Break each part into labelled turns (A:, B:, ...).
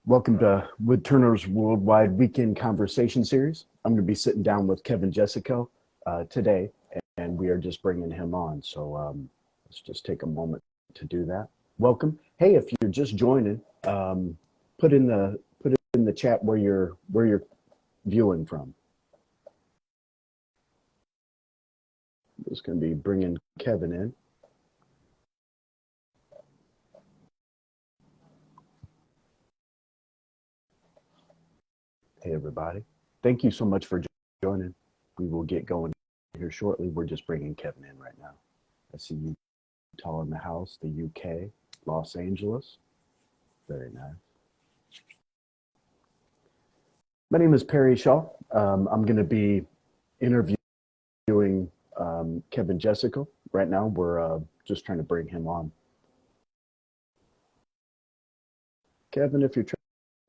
A: Welcome to Woodturner's Worldwide Weekend Conversation Series. I'm going to be sitting down with Kevin Jesequel today, and we are just bringing him on. So let's just take a moment to do that. Welcome. Hey, if you're just joining, put in the chat where you're viewing from. I'm just going to be bringing Kevin in. Hey, everybody. Thank you so much for joining. We will get going here shortly. We're just bringing Kevin in right now. I see Utah in the house, the UK, Los Angeles. Very nice. My name is Perry Shaw. I'm going to be interviewing Kevin Jesequel right now. We're just trying to bring him on. Kevin, if you're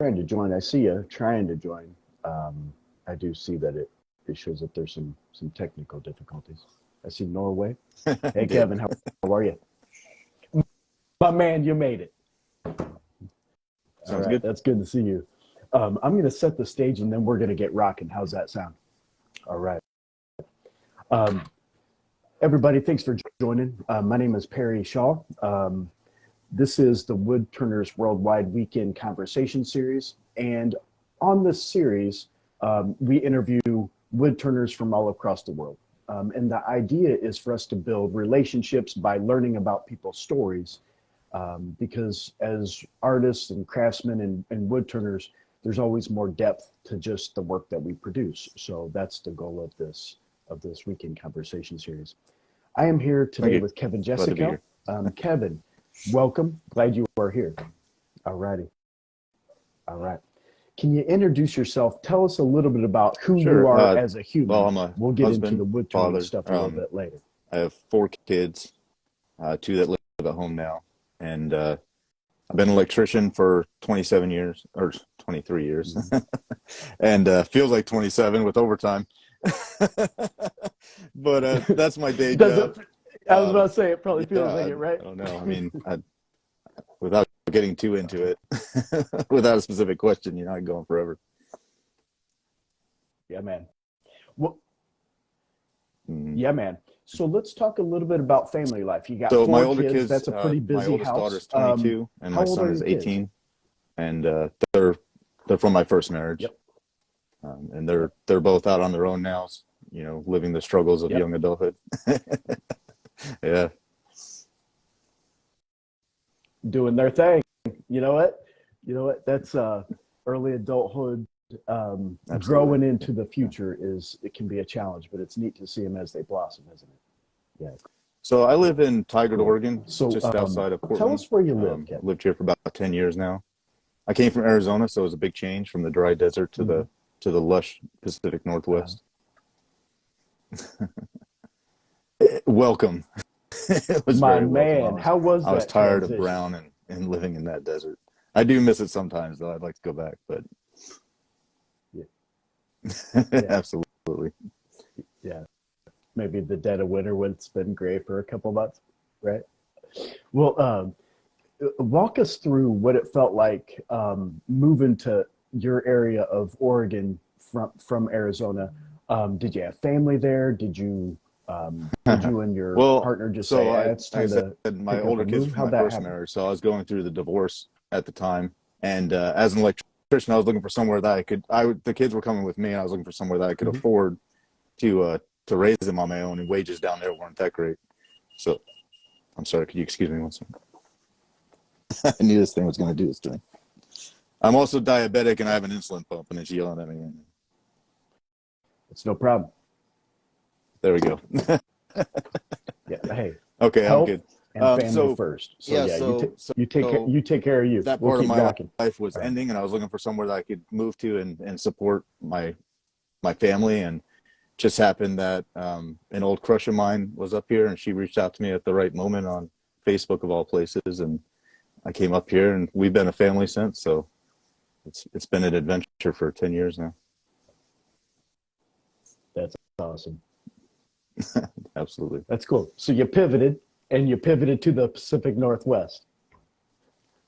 A: trying to join, I see you trying to join. I do see that it shows that there's some technical difficulties. I see Norway. Hey, Kevin, how are you? My man, you made it.
B: Sounds good.
A: That's good to see you. I'm going to set the stage and then we're going to get rocking. How's that sound? All right. Everybody, thanks for joining. My name is Perry Shaw. This is the Woodturners Worldwide Weekend Conversation Series. And on this series, we interview woodturners from all across the world. And the idea is for us to build relationships by learning about people's stories. Because as artists and craftsmen and woodturners, there's always more depth to just the work that we produce. So that's the goal of this Weekend Conversation Series. I am here today with Kevin Jesequel. Kevin, welcome. Glad you are here. All righty. All right. Can you introduce yourself? Tell us a little bit about who you are as a human.
B: Well,
A: we'll get into the woodturning stuff a little bit later.
B: I have 4 kids, 2 that live at home now. And I've been an electrician for 27 years, or 23 years. And feels like 27 with overtime. But that's my day job.
A: I was about to say, it probably feels like it, right?
B: I don't know. I mean, without getting too into it, without a specific question, you're not going forever.
A: Yeah, man. Well, yeah, man. So let's talk a little bit about family life. You got 4
B: my older
A: kids. That's a pretty busy
B: my oldest
A: house.
B: daughter's 22, and my son is 18.
A: Kids?
B: And they're from my first marriage.
A: Yep.
B: And they're both out on their own now, living the struggles of young adulthood. Yeah.
A: Doing their thing. You know what? That's early adulthood. Growing into the future it can be a challenge, but it's neat to see them as they blossom, isn't it? Yeah.
B: So I live in Tigard, Oregon, just outside of Portland.
A: Tell us where you live, Kevin.
B: Lived here for about 10 years now. I came from Arizona, so it was a big change from the dry desert to the lush Pacific Northwest. Welcome. It was
A: my
B: very
A: man.
B: welcome.
A: How was that?
B: I was tired
A: transition?
B: of brown and living in that desert. I do miss it sometimes, though. I'd like to go back, but absolutely.
A: Yeah. Maybe the dead of winter when it's been gray for a couple months, right? Well, walk us through what it felt like moving to your area of Oregon from Arizona. Did you have family there? Did you and your partner just say, it's time to
B: my older kids from my first marriage, so I was going through the divorce at the time, and as an electrician, I was looking for somewhere that the kids were coming with me, and I was looking for somewhere that I could afford to raise them on my own, and wages down there weren't that great. So, I'm sorry, could you excuse me one second? I knew this thing was going to do this to me. I'm also diabetic, and I have an insulin pump, and it's yelling at me.
A: It's no problem.
B: There we go.
A: Yeah. Hey.
B: Okay, I'm good.
A: And family first. So you take care of you.
B: That part of my life was ending, and I was looking for somewhere that I could move to and support my family. And just happened that an old crush of mine was up here, and she reached out to me at the right moment on Facebook of all places, and I came up here, and we've been a family since. So it's been an adventure for 10 years now.
A: That's awesome.
B: Absolutely.
A: That's cool. So you pivoted to the Pacific Northwest.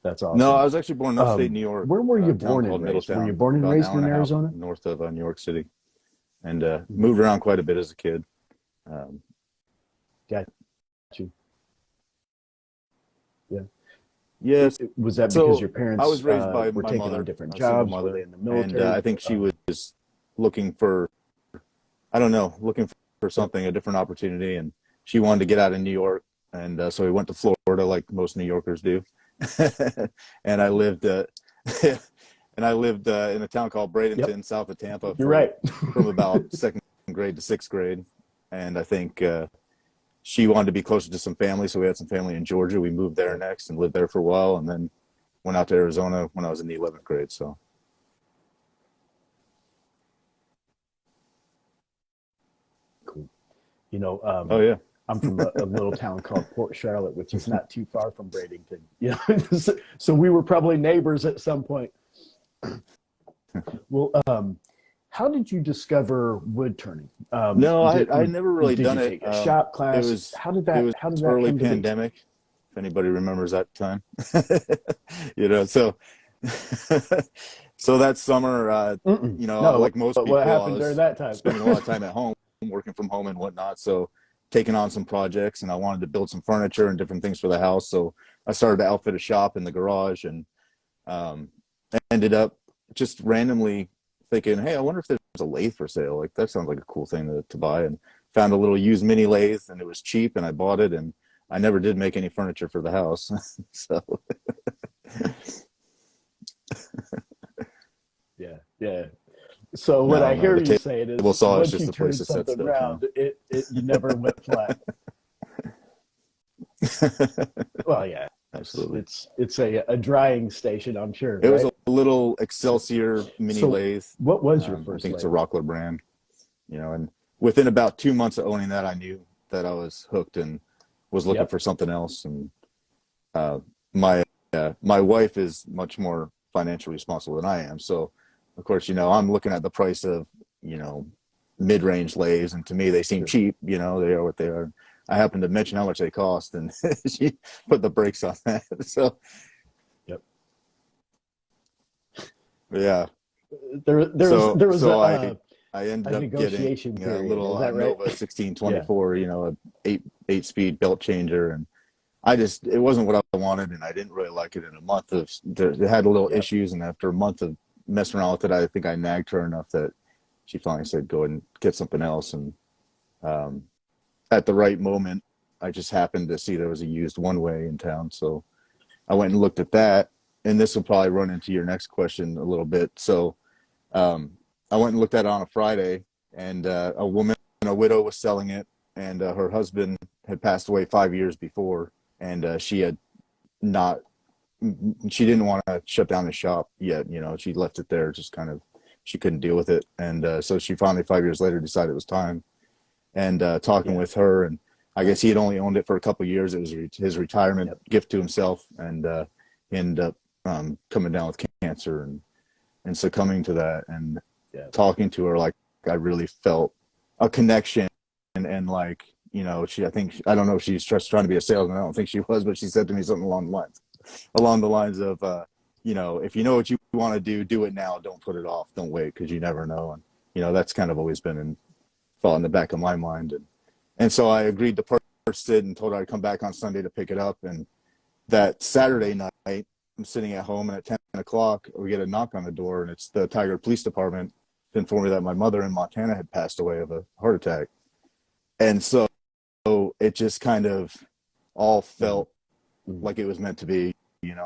A: That's
B: No, I
A: awesome.
B: was actually born in upstate New York,
A: Where were you
B: a town
A: born and
B: called
A: raised? Were you
B: Middletown,
A: born and
B: about an
A: raised
B: hour
A: in
B: and a half
A: Arizona?
B: north of New York City, and
A: Mhm.
B: moved around quite a bit as a kid. Um,
A: Got you. Yeah.
B: yes.
A: Was that because
B: So
A: your
B: I was
A: parents
B: raised by
A: were
B: my
A: taking on
B: mother,
A: different
B: a single
A: jobs? Were they
B: mother,
A: in the
B: and
A: military?
B: I think she was looking for, I don't know, looking for
A: Yep.
B: something, a different opportunity, and she wanted to get out of New York, and so we went to Florida like most New Yorkers do, and I lived, in a town called
A: Yep.
B: Bradenton, south of Tampa,
A: You're right.
B: from about second grade to sixth grade, and I think she wanted to be closer to some family, so we had some family in Georgia. We moved there
A: Yep.
B: next and lived there for a while, and then went out to Arizona when I was in the 11th grade. So,
A: Cool.
B: oh yeah,
A: I'm from a little town called Port Charlotte, which is not too far from Bradenton. So we were probably neighbors at some point. Well, how did you discover wood turning?
B: no, I never really
A: Did
B: done
A: you
B: it.
A: take a shop
B: It
A: class?
B: was
A: How
B: it
A: did
B: was
A: that
B: early
A: come to be?
B: pandemic, if anybody remembers that time. So so that summer,
A: Mm-mm. No,
B: like most
A: what
B: people, I
A: happened during
B: was
A: that time?
B: spending a lot of time at home, working from home and whatnot. So taking on some projects, and I wanted to build some furniture and different things for the house. So I started to outfit a shop in the garage, and um, ended up just randomly thinking, hey, I wonder if there's a lathe for sale. Like that sounds like a cool thing to buy, and found a little used mini lathe, and it was cheap, and I bought it, and I never did make any furniture for the house. So
A: Yeah, yeah. So what I
B: no, no,
A: hear you
B: the
A: saying
B: table
A: is,
B: saw is
A: once
B: just
A: you
B: a place
A: turn
B: to set
A: something
B: stuff,
A: round, it you never went flat. Well, yeah,
B: Absolutely.
A: it's a drying station, I'm sure,
B: It was
A: right?
B: a little Excelsior mini
A: So
B: lathe.
A: what was your
B: I
A: first
B: think it's a
A: lathe?
B: Rockler brand, and within about 2 months of owning that, I knew that I was hooked and was looking
A: Yep.
B: for something else. And uh, my my wife is much more financially responsible than I am, so of course, I'm looking at the price of you know mid-range lathes, and to me they seem
A: Sure.
B: cheap. They are what they are. I happened to mention how much they cost, and she put the brakes on that. So
A: Yep.
B: yeah,
A: There was
B: so I
A: a
B: ended up getting
A: negotiation
B: a
A: period.
B: little
A: Is that right?
B: Nova
A: Yeah.
B: 1624, a eight speed belt changer, and it wasn't what I wanted, and I didn't really like it. In a month of it had a little
A: Yep.
B: issues, and after a month of messing around with it, I think I nagged her enough that she finally said, "Go ahead and get something else." And um, at the right moment, I just happened to see there was a used one way in town, so I went and looked at that. And this will probably run into your next question a little bit. So um, I went and looked at it on a Friday, and a widow, was selling it, and her husband had passed away 5 years before, and she had not, she didn't want to shut down the shop yet. She left it there, just kind of, she couldn't deal with it, and so she finally 5 years later decided it was time. And talking
A: Yeah.
B: with her, and I guess he had only owned it for a couple of years. It was his retirement
A: Yep.
B: gift to himself, and he ended up coming down with cancer and succumbing to that. And
A: Yeah.
B: talking to her, like, I really felt a connection, and like, I think, I don't know if she's just trying to be a salesman. I don't think she was, but she said to me something along the lines of, if you know what you want to do it now. Don't put it off. Don't wait, because you never know. And that's kind of always been in thought in the back of my mind. And so I agreed to purchase it and told her I'd come back on Sunday to pick it up. And that Saturday night, I'm sitting at home, and at 10 o'clock, we get a knock on the door, and it's the Tiger Police Department to inform me that my mother in Montana had passed away of a heart attack. And so it just kind of all felt
A: Mhm.
B: like it was meant to be,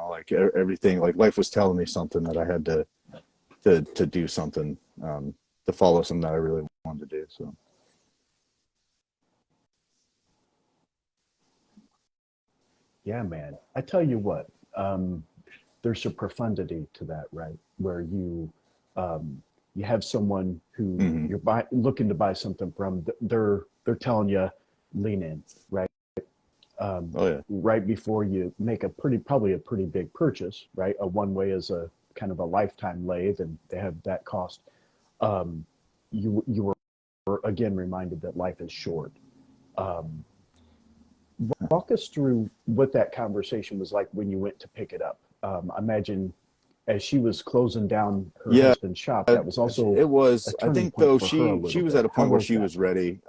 B: like everything, like life was telling me something, that I had to do something, to follow something that I really wanted to do. So.
A: Yeah, man. I tell you what, um, there's a profundity to that, right? Where um, you have someone who
B: Mm-hmm.
A: looking to buy something from. They're telling you lean in, right?
B: Oh yeah.
A: Right before you make probably a pretty big purchase, right? A one way is a kind of a lifetime lathe, and they have that cost. Um, you were again reminded that life is short. Um, Walk us through what that conversation was like when you went to pick it up. I imagine as she was closing down her
B: Yeah,
A: husband's shop, that was also
B: it
A: a
B: was. I
A: turning
B: think
A: point
B: though
A: for her a
B: she
A: little
B: was
A: bit.
B: at a
A: How
B: point where
A: was
B: she
A: that?
B: was ready.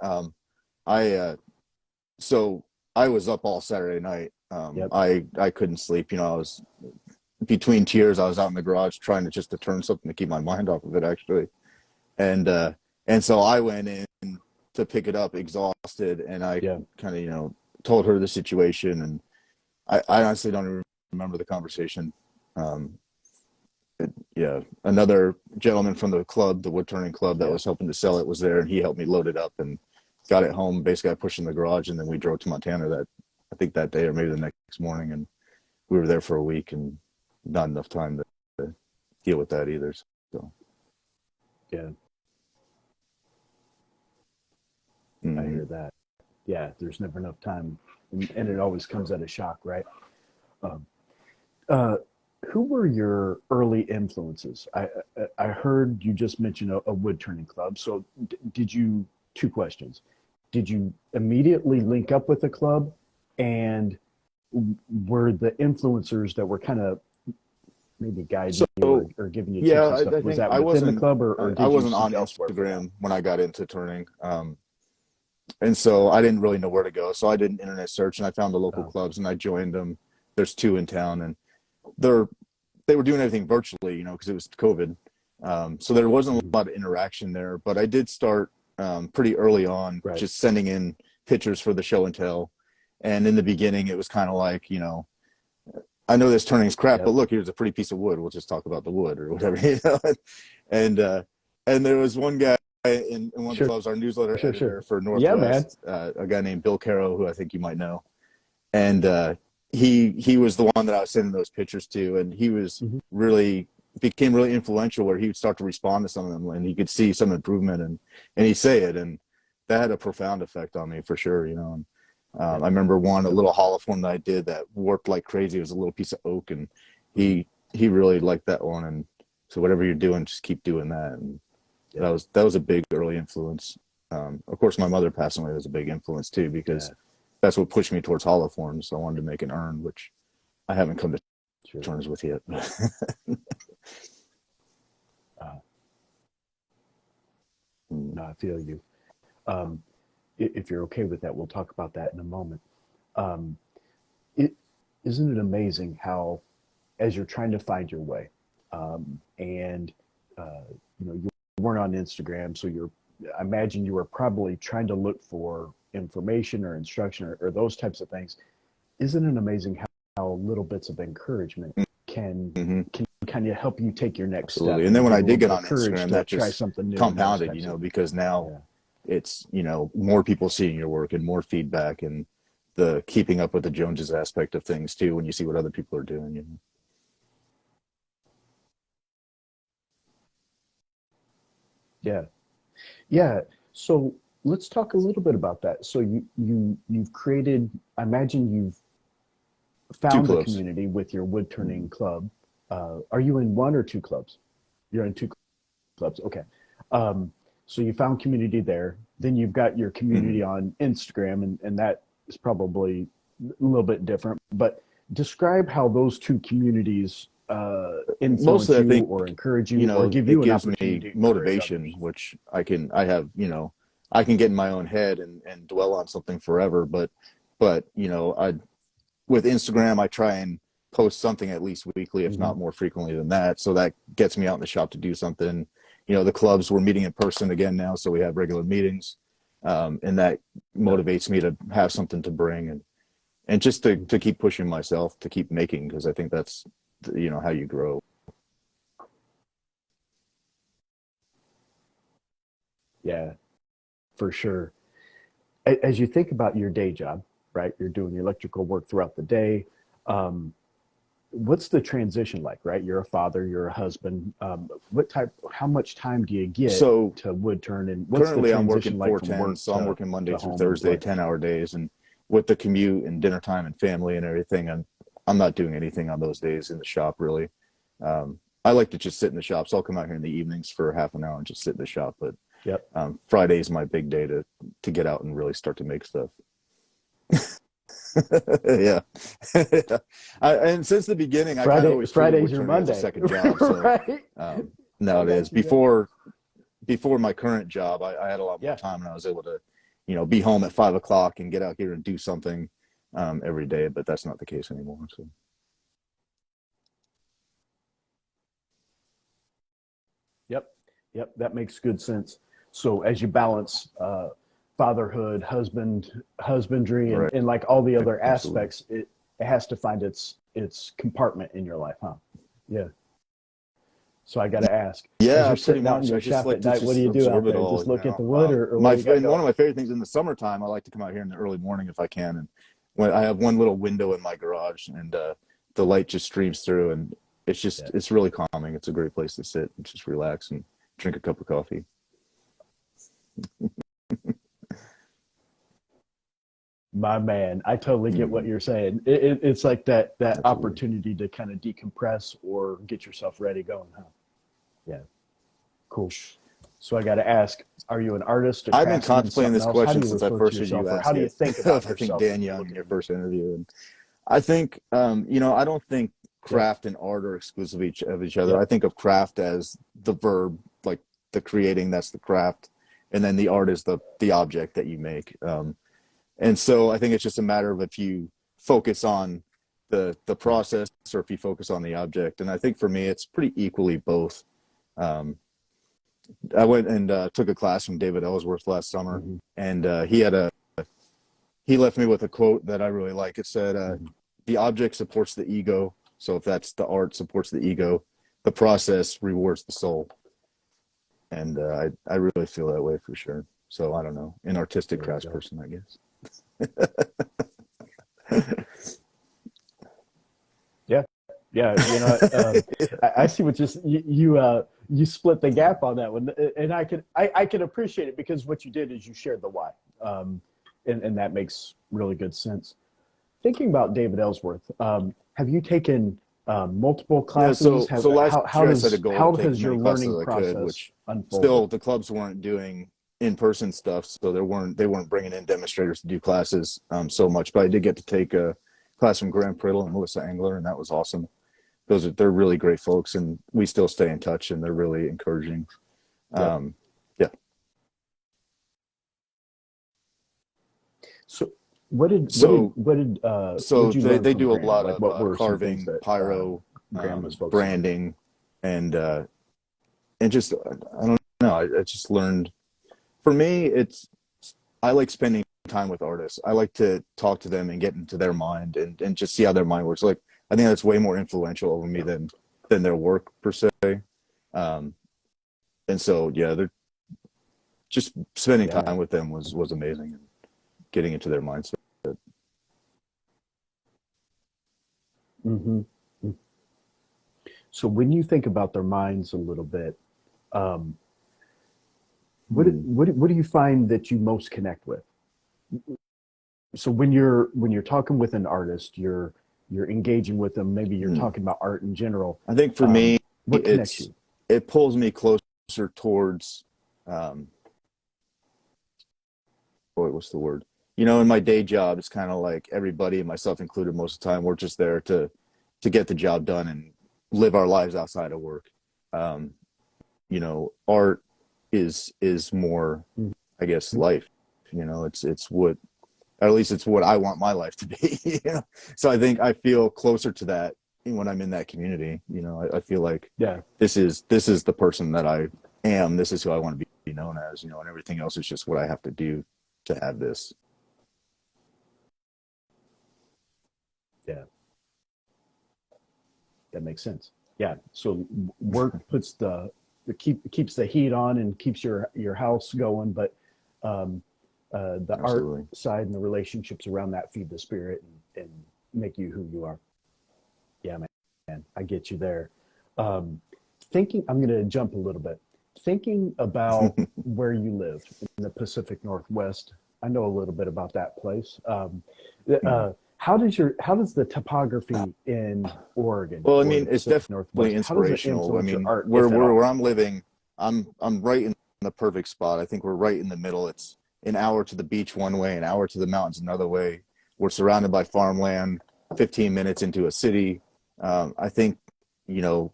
B: I so I was up all Saturday night.
A: Yep.
B: I couldn't sleep. You know, I was between tears. I was out in the garage trying to just to turn something to keep my mind off of it, actually. And and so I went in to pick it up exhausted, and I
A: Yeah.
B: kind of told her the situation, and I honestly don't even remember the conversation. Um, yeah, another gentleman from the club, the Woodturning club that
A: Yeah.
B: was helping to sell it, was there, and he helped me load it up and got it home. Basically, I pushed in the garage, and then we drove to Montana that I think that day or maybe the next morning, and we were there for a week, and not enough time to deal with that either. So
A: Yeah. I
B: mm-hmm.
A: hear that. Yeah. There's never enough time, and it always comes at a shock, right? Um, uh, who were your early influences? I heard you just mention a wood turning club. So did you? Two questions. Did you immediately link up with the club, and were the influencers that were kind of maybe guiding you
B: So
A: or giving you
B: yeah,
A: tips and stuff,
B: I
A: was
B: think
A: that within the club, or
B: I
A: did you
B: wasn't on
A: seek elsewhere for that?
B: Instagram when I got into turning. And so I didn't really know where to go. So I did an internet search and I found the local
A: Oh,
B: clubs and I joined them. There's two in town, and they're they were doing everything virtually, because it was COVID. So there wasn't
A: mhm.
B: a lot of interaction there. But I did start pretty early on,
A: Right.
B: just sending in pictures for the show and tell. And in the beginning, it was kind of like, I know this turning's crap, but
A: Yep.
B: look, here's a pretty piece of wood. We'll just talk about the wood or whatever, And and there was one guy in one of the
A: Sure.
B: clubs, our newsletter
A: Sure. Sure.
B: editor for
A: Yeah, man.
B: Northwest, a guy named Bill Caro, who I think you might know, and he was the one that I was sending those pictures to, and he was
A: Hmm.
B: really became really influential, where he would start to respond to some of them, and he could see some improvement, and he'd say it, and that had a profound effect on me for sure, And,
A: Yeah.
B: I remember a
A: Yep.
B: little hollow form that I did that warped like crazy. It was a little piece of oak, and
A: Hmm.
B: he really liked that one, and so whatever you're doing, just keep doing that, and
A: Yeah.
B: that was a big early influence. Of course, my mother passing away was a big influence too, because
A: Yeah.
B: that's what pushed me towards hollow forms. So I wanted to make an urn, which I haven't come to
A: Sure.
B: terms with yet.
A: Uh,
B: Mm.
A: no, I feel you. Um, if you're okay with that, we'll talk about that in a moment. Um, it isn't it amazing how, as you're trying to find your way, and you weren't on Instagram, so I imagine you were probably trying to look for information or instruction or those types of things. Isn't it amazing how little bits of encouragement can
B: Mm-hmm.
A: kind of help you take your next
B: Absolutely.
A: step
B: And then
A: and
B: when
A: give
B: I
A: you a little
B: did get
A: bit of
B: on
A: courage
B: Instagram,
A: to
B: that
A: try
B: just
A: something new and those
B: compounded,
A: types of
B: because now
A: yeah.
B: it's, more people seeing your work and more feedback, and the keeping up with the Joneses aspect of things too, when you see what other people are doing.
A: Yeah. Yeah. So let's talk a little bit about that. So you've created, I imagine you've
B: Two
A: found a
B: clubs.
A: community with your wood
B: Mm-hmm.
A: turning club. Are you in one or two clubs? You're in two clubs. Okay. Um, so you found community there. Then you've got your
B: Mm-hmm.
A: community on Instagram, and that is probably a little bit different. But describe how those two communities influence
B: Mostly, I
A: you
B: think,
A: or encourage you or give
B: it
A: you an
B: gives me
A: opportunity to encourage
B: motivation,
A: others.
B: which I have, I can get in my own head and dwell on something forever. But, with Instagram, I try and post something at least weekly, if
A: Mm-hmm.
B: not more frequently than that. So that gets me out in the shop to do something. The clubs, we're meeting in person again now, so we have regular meetings. And that
A: Yep.
B: motivates me to have something to bring, and just to keep pushing myself to keep making, because I think that's, how you grow.
A: Yeah, for sure. As you think about your day job, right? You're doing the electrical work throughout the day. Um, what's the transition like, right? You're a father, you're a husband. How much time do you get
B: So
A: to wood turn, and what's the
B: currently I'm working
A: transition like from
B: 410,
A: work
B: so I'm working
A: to
B: Monday through
A: home and
B: Thursday,
A: play?
B: 10-hour days, and with the commute and dinner time and family and everything, I'm not doing anything on those days in the shop really. I like to just sit in the shop, so I'll come out here in the evenings for half an hour and just sit in the shop. But
A: Yep.
B: Friday is my big day to get out and really start to make stuff. Yeah. And since the beginning, I kind of always treated
A: Friday's your
B: woodturning as a
A: Monday,
B: second job. So
A: right?
B: no,
A: I
B: it is.
A: got you there.
B: Before my current job, I had a lot more
A: Yeah.
B: time and I was able to, be home at 5 o'clock and get out here and do something every day. But that's not the case anymore. So
A: Yep. Yep. That makes good sense. So as you balance fatherhood, husbandry,
B: right,
A: and like all the other
B: absolutely.
A: aspects, it has to find its compartment in your life, huh? Yeah. So I got to ask, as
B: Yeah,
A: you're
B: pretty
A: sitting out in
B: much. I
A: your
B: just
A: shop
B: like
A: at
B: to
A: night, what do
B: just
A: you do out
B: absorb it
A: there?
B: all.
A: Just look at the wood, or what
B: My
A: do you got
B: and one
A: going?
B: of my favorite things in the summertime, I like to come out here in the early morning if I can, and when I have one little window in my garage, and the light just streams through, and
A: Yeah.
B: it's really calming. It's a great place to sit and just relax and drink a cup of coffee.
A: My man, I totally get what
B: Mm,
A: you're saying. It's like that
B: absolutely.
A: opportunity to kind of decompress or get yourself ready going, huh? Yeah, cool. So I got to ask, are you an artist, a
B: I've been
A: craftsman,
B: contemplating
A: something
B: this
A: else? How do
B: question
A: you
B: since I
A: refer to
B: first heard you
A: yourself, or how
B: ask
A: do you
B: it
A: think about
B: of I think
A: yourself when
B: Dan
A: you
B: Young
A: look
B: in
A: in
B: your
A: the mirror?
B: first interview, and I think I don't think
A: Yep,
B: craft and art are exclusive of each other. I
A: yep,
B: think of craft as the verb, like the creating, that's the craft, and then the art is the object that you make. And so I think it's just a matter of if you focus on the
A: yeah,
B: process or if you focus on the object. And I think for me, it's pretty equally both. Um, I went and took a class from David Ellsworth last summer,
A: hmm
B: and he left me with a quote that I really like. It said,
A: hmm
B: "The object supports the ego. So if that's the art supports the ego, the process rewards the soul." And I really feel that way for sure. So I don't know, an artistic
A: there you
B: crafts
A: go.
B: person, I guess.
A: Yeah, yeah. I see what you split the gap on that one, and I can appreciate it because what you did is you shared the why, and that makes really good sense. Thinking about David Ellsworth, have you taken multiple
B: Yeah,
A: classes?
B: so last year I set a goal to
A: How
B: take as
A: has your
B: many classes
A: learning
B: as I could,
A: process
B: which
A: unfolded?
B: still the clubs weren't doing in-person stuff, so they weren't bringing in demonstrators to do classes so much. But I did get to take a class from Graham Priddle and Melissa Engler, and that was awesome. They're really great folks, and we still stay in touch, and they're really encouraging.
A: Yep.
B: Um, yeah,
A: So
B: so
A: what
B: so
A: did you learn
B: they
A: from
B: do a
A: Graham?
B: lot
A: Like
B: of
A: what were some things
B: carving,
A: that
B: pyro,
A: Graham was focusing on?
B: branding, and just I don't know. I just learned. For me, it's I like spending time with artists. I like to talk to them and get into their mind and just see how their mind works. Like I think that's way more influential over me than their work per se. Um, and so yeah, they're just spending
A: Yeah, man.
B: time with them was amazing and getting into their mindset.
A: hmm So when you think about their minds a little bit, um,
B: Hmm.
A: what do you find that you most connect with? So when you're talking with an artist, you're engaging with them. Maybe you're
B: Hmm.
A: talking about art in general.
B: I think for me,
A: What connects you?
B: it pulls me closer towards um, what's the word? In my day job, it's kind of like everybody, myself included, most of the time, we're just there to get the job done and live our lives outside of work. Um, art is more,
A: Mhm.
B: I guess, life. It's what, or at least it's what I want my life to be. So I think I feel closer to that when I'm in that community. I feel like
A: Yeah,
B: this is the person that I am. This is who I want to be known as. And everything else is just what I have to do to have this.
A: yeah, that makes sense. Yeah. So work puts keeps the heat on and keeps your house going, but um, the art
B: Absolutely.
A: side and the relationships around that feed the spirit and make you who you are. Yeah, man, I get you there. Um, I'm going to jump a little bit. Thinking about where you live in the Pacific Northwest, I know a little bit about that place. How does the topography in Oregon
B: Well, I
A: or the
B: mean, it's
A: Pacific
B: definitely
A: Northwest, how does it
B: inspirational. I
A: influence your
B: mean,
A: art, if at
B: where
A: all?
B: I'm living, I'm right in the perfect spot. I think we're right in the middle. It's an hour to the beach one way, an hour to the mountains another way. we're surrounded by farmland, 15 minutes into a city. I think, you know,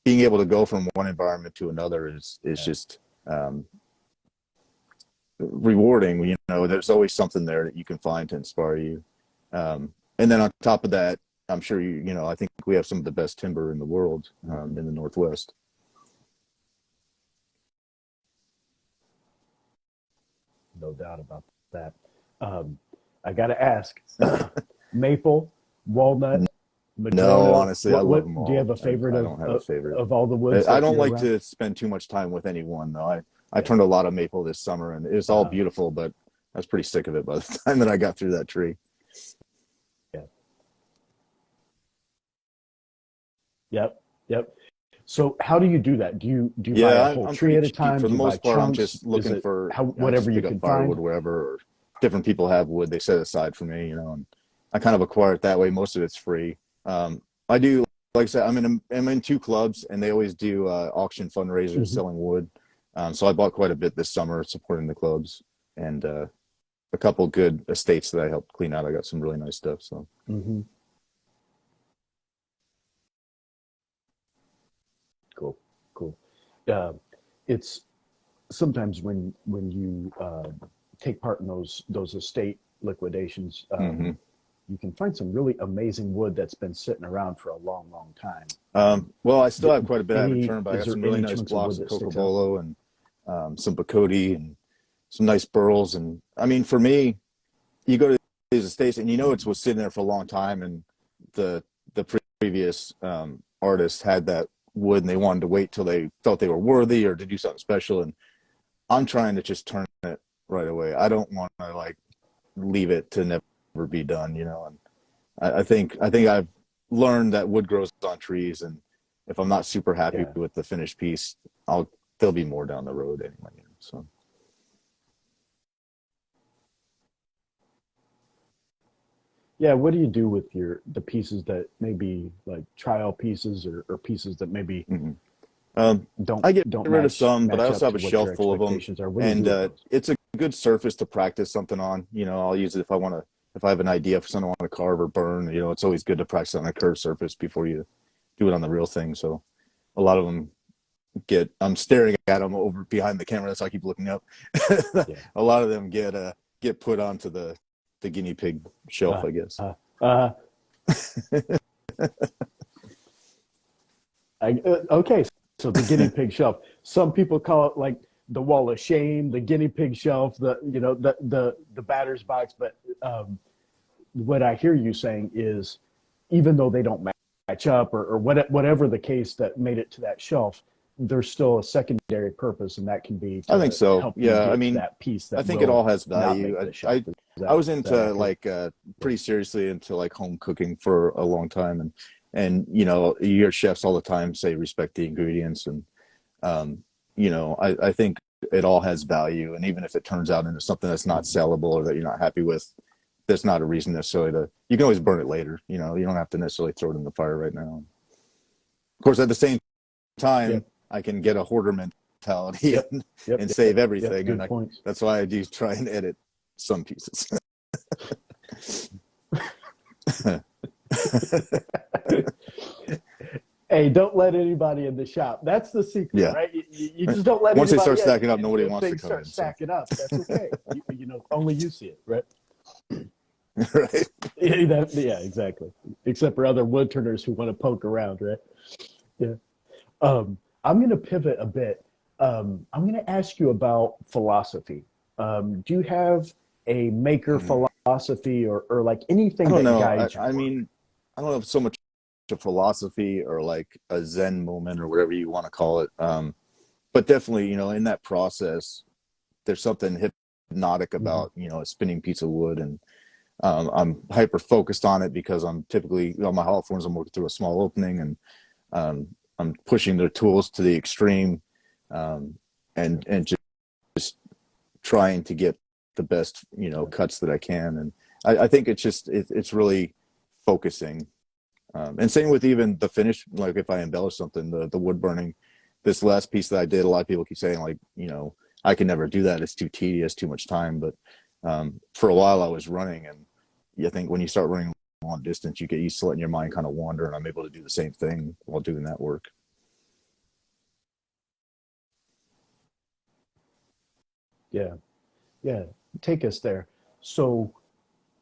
B: being able to go from one environment to another is just rewarding. You know, there's always something there that you can find to inspire you. And then on top of that, I'm sure you know, I think we have some of the best timber in the world in the Northwest.
A: No doubt about that. I got to ask, maple, walnut,
B: No,
A: madrona.
B: honestly, I love them all.
A: Do you have a favorite
B: I don't have a favorite.
A: of all the woods?
B: I don't like to spend too much time with any one, though. I turned a lot of maple this summer, and it was all beautiful, but I was pretty sick of it by the time that I got through that tree.
A: Yeah. Yep. So how do you do that? Do you buy a whole tree at a time?
B: For the most part, I'm
A: chunks?
B: just looking for
A: whatever you can
B: firewood
A: find,
B: wherever, or different people have wood they set aside for me, you know, and I kind of acquire it that way. Most of it's free. I do, like I said, I'm in 2 clubs, and they always do auction fundraisers selling wood. So I bought quite a bit this summer supporting the clubs, and a couple good estates that I helped clean out. I got some really nice stuff. So.
A: Cool. It's sometimes when you take part in those estate liquidations, you can find some really amazing wood that's been sitting around for a long time.
B: Well, I still have quite a bit I haven't turned, but I got some really nice
A: chunks
B: blocks of
A: that sticks out?
B: cocobolo and some bacote and some nice burls. And I mean, for me, you go to these estates and you know it was sitting there for a long time, and the previous artist had that wood and they wanted to wait till they felt they were worthy or to do something special. And I'm trying to just turn it right away. I don't want to like leave it to never be done, you know. And I think I've learned that wood grows on trees, and if I'm not super happy with the finished piece, there'll be more down the road anyway. You know, so.
A: Yeah, what do you do with the pieces that maybe like trial pieces or pieces that maybe
B: I get rid of some, but I also have a shelf full of them, and it's a good surface to practice something on. You know, I'll use it if I have an idea for something I want to carve or burn. You know, it's always good to practice on a curved surface before you do it on the real thing. So a lot of them I'm staring at them over behind the camera, so I keep looking up. A lot of them get put onto the guinea pig shelf, I guess.
A: Okay, so the guinea pig shelf. Some people call it like the wall of shame, the guinea pig shelf, the batter's box. But what I hear you saying is, even though they don't match up or whatever the case that made it to that shelf, there's still a secondary purpose, and that can be
B: I think so.
A: Help
B: yeah,
A: I mean, that piece that
B: I think it all has value. I was into
A: like
B: pretty seriously into like home cooking for a long time, and you know, you hear chefs all the time say respect the ingredients, and you know, I think it all has value, and even if it turns out into something that's not sellable or that you're not happy with, there's not a reason necessarily you can always burn it later. You know, you don't have to necessarily throw it in the fire right now. Of course, at the same time, I can get a hoarder mentality and save everything. And that's why I do try and edit some pieces.
A: Hey, don't let anybody in the shop. That's the secret, right? You just don't let
B: Once
A: they
B: start stacking up, nobody wants to come in.
A: Start stacking up. That's okay. You know, only you see it, right?
B: Right.
A: Yeah, exactly. Except for other wood turners who want to poke around, right? Yeah. I'm going to pivot a bit. I'm going to ask you about philosophy. Do you have a maker philosophy or like anything that guides you?
B: I mean, I don't know if so much a philosophy or like a Zen moment or whatever you want to call it. But definitely, you know, in that process, there's something hypnotic about, you know, a spinning piece of wood. And I'm hyper focused on it because I'm typically, on my hawthorns, I'm working through a small opening, and I'm pushing their tools to the extreme, and just trying to get the best, you know, cuts that I can. And I think it's really focusing. And same with even the finish, like if I embellish something, the wood burning, this last piece that I did, a lot of people keep saying like, you know, I can never do that. It's too tedious, too much time. But for a while I was running, and I think when you start running long distance, you get used to letting your mind kind of wander, and I'm able to do the same thing while doing that work.
A: Yeah. Yeah. Take us there. So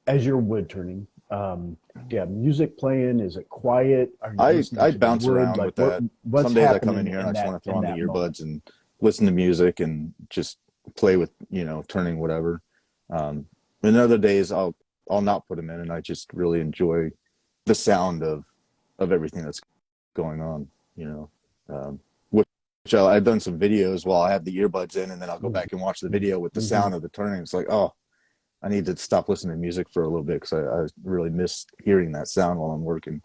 A: as you're wood turning, do you have music playing? Is it quiet? Are you listening
B: I
A: to the
B: bounce
A: wood?
B: around
A: Like
B: with that.
A: what's
B: Some days I come in
A: happening
B: here and I just want to throw
A: in
B: on the
A: that moment?
B: earbuds and listen to music and just play with, turning whatever. And other days I'll not put them in, and I just really enjoy the sound of everything that's going on. You know, which I've done some videos while I have the earbuds in, and then I'll go back and watch the video with the
A: Mm-hmm.
B: sound of the turning. It's like, oh, I need to stop listening to music for a little bit because I really miss hearing that sound while I'm working.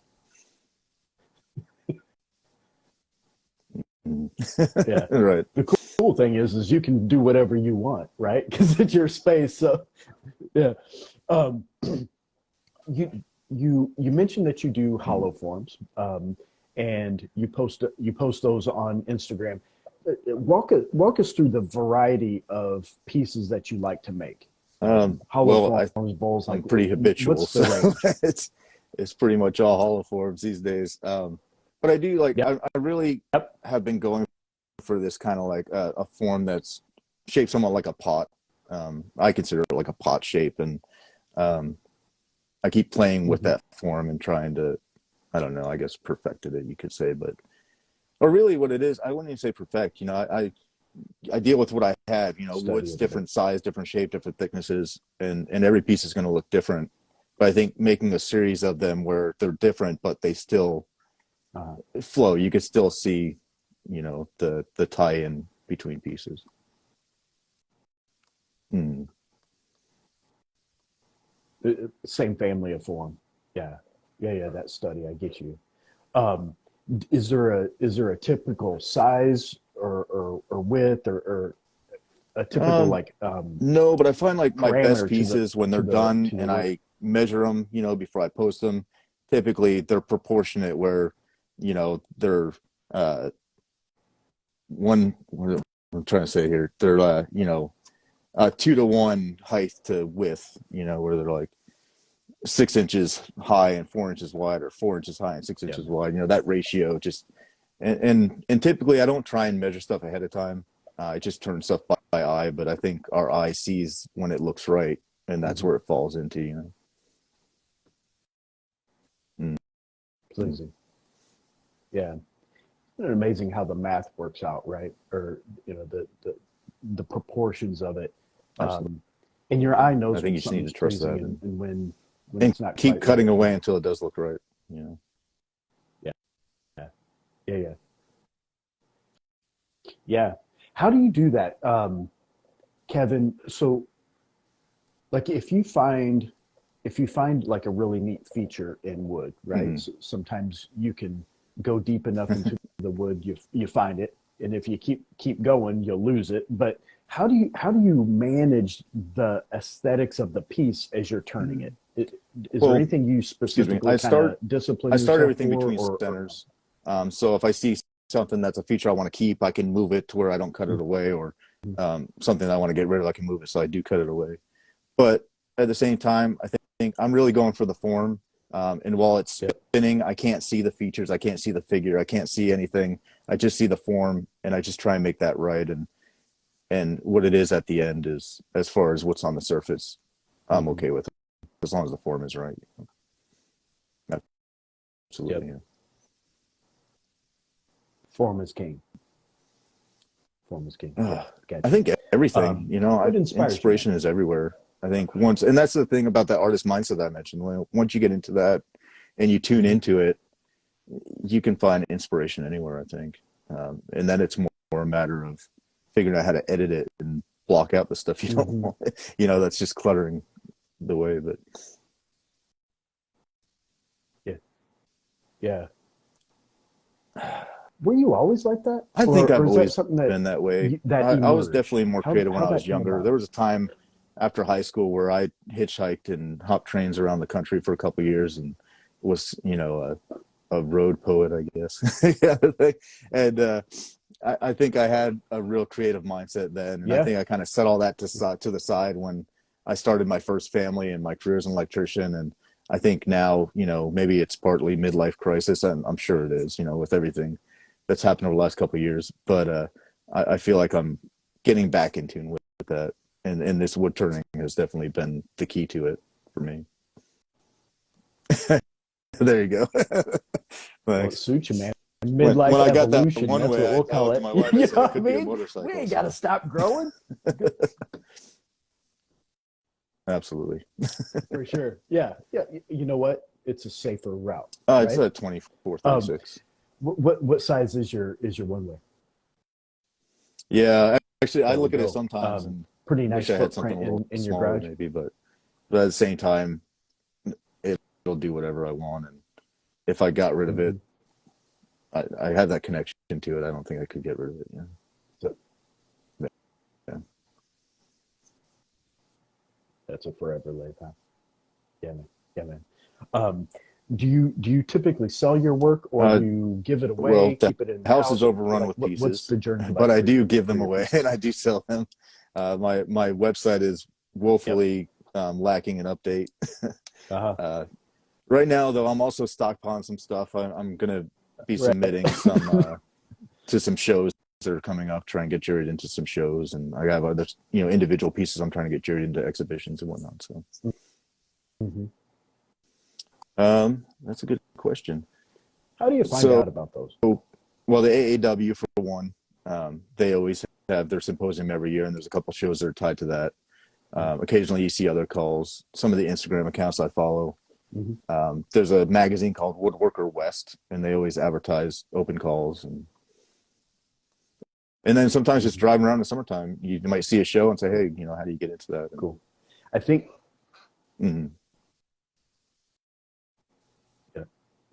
A: Yeah.
B: Right.
A: The cool thing is you can do whatever you want, right? Because it's your space. So yeah. Um, you mentioned that you do hollow forms, and you post those on Instagram. Walk us through the variety of pieces that you like to make. Hollow
B: Well,
A: forms, bowls.
B: I'm
A: Like,
B: pretty habitual,
A: what's the
B: so
A: range?
B: it's pretty much all hollow forms these days. But I do like
A: Yep.
B: I really
A: Yep.
B: have been going for this kind of like a form that's shaped somewhat like a pot. I consider it like a pot shape, and um, I keep playing with
A: Hmm.
B: that form and trying to, I don't know, I guess perfected it, you could say, but or really what it is, I wouldn't even say perfect. I deal with what I have.
A: Study
B: Wood's
A: it a bit.
B: different size, different shape, different thicknesses, and every piece is going to look different. But I think making a series of them where they're different, but they still
A: Uh,
B: flow. You could still see, the tie-in between pieces. Mm.
A: Same family of form. Yeah. Yeah. Yeah. That study. I get you. Um, is there a typical size or width or a typical
B: Um,
A: like
B: no, but I find like my best
A: parameter to the
B: pieces when they're
A: to the
B: done
A: to your
B: and
A: work?
B: I measure them, before I post them. Typically, they're proportionate where, they're uh what I'm trying to say here. They're 2 to 1 height to width, where they're like 6 inches high and 4 inches wide, or 4 inches high and six
A: Yeah.
B: inches wide. That ratio just and typically I don't try and measure stuff ahead of time. I just turn stuff by eye, but I think our eye sees when it looks right, and that's
A: Hmm.
B: where it falls into. Mm-hmm.
A: Pleasing. Yeah. Isn't it amazing how the math works out, right? Or the proportions of it.
B: Absolutely.
A: Um, and your eye
B: I
A: knows
B: think
A: when
B: you just need to
A: something's
B: trust
A: pleasing
B: that,
A: and when
B: and
A: it's not
B: keep
A: quite right.
B: cutting away until it does look right.
A: Yeah. Yeah. Yeah. Yeah. Yeah. How do you do that, Kevin? So like if you find like a really neat feature in wood, right?
B: Mm-hmm.
A: So sometimes you can go deep enough into the wood, you find it, and if you keep going, you'll lose it. But how do you manage the aesthetics of the piece as you're turning it? Is there
B: Well,
A: anything you
B: excuse me.
A: specifically kind of discipline
B: I start
A: yourself
B: everything
A: for,
B: between
A: or no?
B: centers. So if I see something that's a feature I want to keep, I can move it to where I don't cut it away, or something I want to get rid of, I can move it. So I do cut it away. But at the same time, I think I'm really going for the form. And while it's
A: Yep.
B: spinning, I can't see the features. I can't see the figure. I can't see anything. I just see the form, and I just try and make that right. And what it is at the end is, as far as what's on the surface, I'm
A: Mm-hmm.
B: okay with it as long as the form is right. Absolutely.
A: Yep.
B: Yeah.
A: Form is king. Form is king. Yeah,
B: I
A: got you.
B: think everything,
A: What inspires you, man?
B: inspiration is everywhere. I think once, and that's the thing about that artist mindset that I mentioned. Once you get into that and you tune
A: Mm-hmm.
B: into it, you can find inspiration anywhere, I think. And then it's more a matter of figuring out how to edit it and block out the stuff you don't
A: Mm-hmm.
B: want, that's just cluttering the way. But
A: Yeah. Yeah. Were you always like that,
B: I think
A: or
B: I've
A: is that
B: always
A: something that
B: been that way.
A: that
B: I was
A: emerged?
B: definitely more creative when
A: How
B: I was
A: that come
B: younger.
A: about?
B: There was a time after high school where I hitchhiked and hopped trains around the country for a couple of years and was, a road poet, I guess. Yeah, and I think I had a real creative mindset then, and I
A: Yeah.
B: think I kind of set all that to the side when I started my first family and my career as an electrician. And I think now, maybe it's partly midlife crisis. I'm sure it is, with everything that's happened over the last couple of years. But I feel like I'm getting back in tune with that. And this wood turning has definitely been the key to it for me. There you go.
A: Well, it suits you, man. Midlife
B: when I got
A: evolution,
B: that one
A: that's
B: way,
A: what we'll
B: I
A: call
B: looked
A: it.
B: at my wife
A: You
B: and said
A: know
B: it
A: what I
B: could be a
A: mean?
B: motorcycle.
A: We ain't got to stop growing.
B: Absolutely.
A: For sure. Yeah. Yeah. You know what? It's a safer route,
B: It's
A: right?
B: a 24-36.
A: What size is your one way?
B: Yeah, actually, I
A: There we
B: look at it
A: go.
B: sometimes and
A: Pretty
B: wish
A: nice
B: I had something
A: footprint
B: a little
A: in your
B: smaller,
A: garage.
B: maybe. But at the same time, it'll do whatever I want. And if I got rid of it, I have that connection to it. I don't think I could get rid of it. Yeah.
A: So,
B: Yeah.
A: that's a forever life, huh? Yeah, man. Yeah, man. Do you typically sell your work, or do you give it
B: Well,
A: away,
B: the
A: keep it in
B: house is
A: house?
B: overrun
A: Like,
B: with
A: what's
B: pieces,
A: the journey
B: but
A: like
B: I
A: for
B: do give
A: for
B: them
A: your
B: away
A: pieces?
B: and I do sell them. My website is
A: Yep.
B: woefully lacking in update.
A: Uh-huh.
B: Uh, right now, though, I'm also stockpiling some stuff. I'm going to be
A: Right.
B: submitting some to some shows that are coming up, try and get Jared into some shows. And I have other, individual pieces I'm trying to get Jared into exhibitions and whatnot. So
A: hmm
B: that's a good question.
A: How do you find
B: So,
A: out about those?
B: well, the AAW, for one, they always have their symposium every year, and there's a couple shows that are tied to that. Occasionally you see other calls. Some of the Instagram accounts I follow. There's a magazine called Woodworker West, and they always advertise open calls. And then sometimes just driving around in the summertime, you might see a show and say, hey, how do you get into that?
A: Cool. I think
B: Mhm.
A: yeah,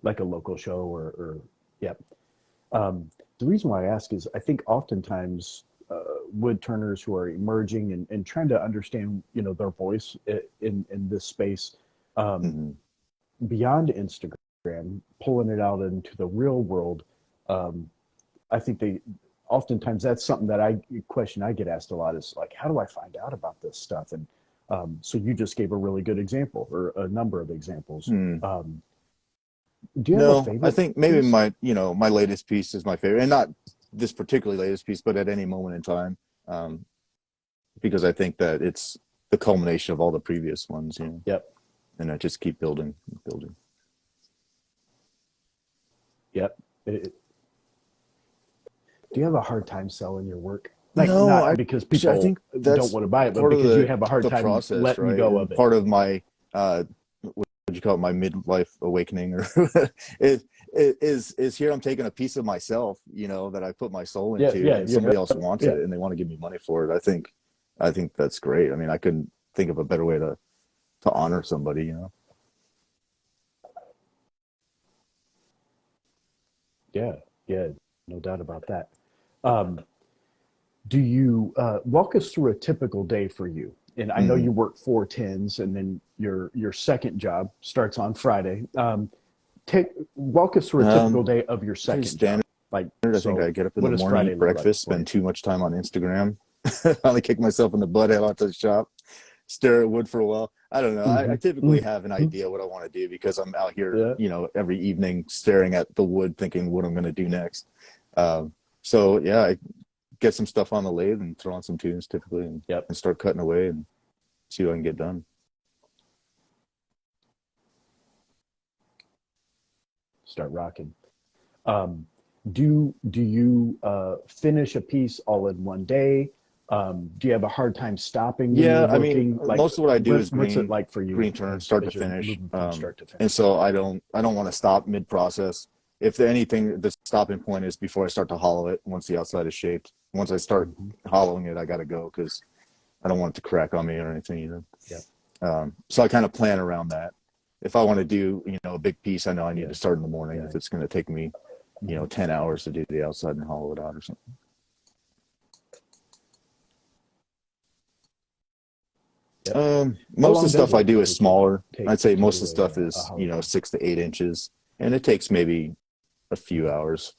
A: like a local show or yeah. The reason why I ask is I think oftentimes wood turners who are emerging and trying to understand, their voice in this space, um,
B: Mhm.
A: beyond Instagram, pulling it out into the real world. I think oftentimes that's something that question I get asked a lot is like, how do I find out about this stuff? And so you just gave a really good example or a number of examples.
B: Hmm.
A: Do you have a
B: No, I
A: favorite
B: think maybe
A: piece?
B: my latest piece is my favorite, and not this particularly latest piece, but at any moment in time, because I think that it's the culmination of all the previous ones,
A: Yep.
B: and I just keep building, building.
A: Yep. Do you have a hard time selling your work? Like,
B: No,
A: not because
B: I
A: people
B: think
A: don't
B: that's
A: want to buy it, but
B: part of
A: because you have a hard
B: the
A: time
B: process,
A: letting
B: right?
A: go
B: And
A: of it.
B: part of my what would you call it, my midlife awakening, or is here. I'm taking a piece of myself, that I put my soul
A: Yeah.
B: into,
A: Yeah.
B: and somebody else wants
A: Yeah.
B: it, and they want to give me money for it. I think that's great. I mean, I couldn't think of a better way to honor somebody.
A: Yeah. Yeah. No doubt about that. Um, do you walk us through a typical day for you? And I know
B: Mm-hmm.
A: you work 4 10s, and then your second job starts on Friday. Walk us through a typical day of your
B: Pretty
A: second job.
B: standard.
A: Like,
B: I think
A: so
B: I get up in
A: what
B: the
A: does
B: morning,
A: Friday
B: eat
A: look like
B: breakfast,
A: for you?
B: spend too much time on Instagram, finally kick myself in the butt, head out to the shop, stare at wood for a while. I don't know. I typically have an idea what I want to do because I'm out here,
A: Yeah.
B: every evening staring at the wood, thinking what I'm going to do next. So yeah, I get some stuff on the lathe and throw on some tunes typically, and,
A: Yep.
B: and start cutting away and see what I can get done.
A: Start rocking. Do you finish a piece all in one day? Do you have a hard time stopping when you're
B: Yeah, I mean,
A: working? Like,
B: most of what I do is
A: what's it
B: green
A: like for you
B: green turn, start to
A: as you're
B: finish.
A: moving from start to
B: And
A: finish?
B: so I don't want to stop mid process. If there anything, the stopping point is before I start to hollow it. Once the outside is shaped, once I start hollowing it, I got to go because I don't want it to crack on me or anything.
A: Yeah.
B: So I kind of plan around that. If I want to do, a big piece, I know I need
A: Yeah.
B: to start in the morning.
A: Yeah.
B: If it's going to take me, 10 hours to do the outside and hollow it out or something. Most of the stuff I do is smaller. I'd say most of the stuff is, 6 to 8 inches, and it takes maybe a few hours,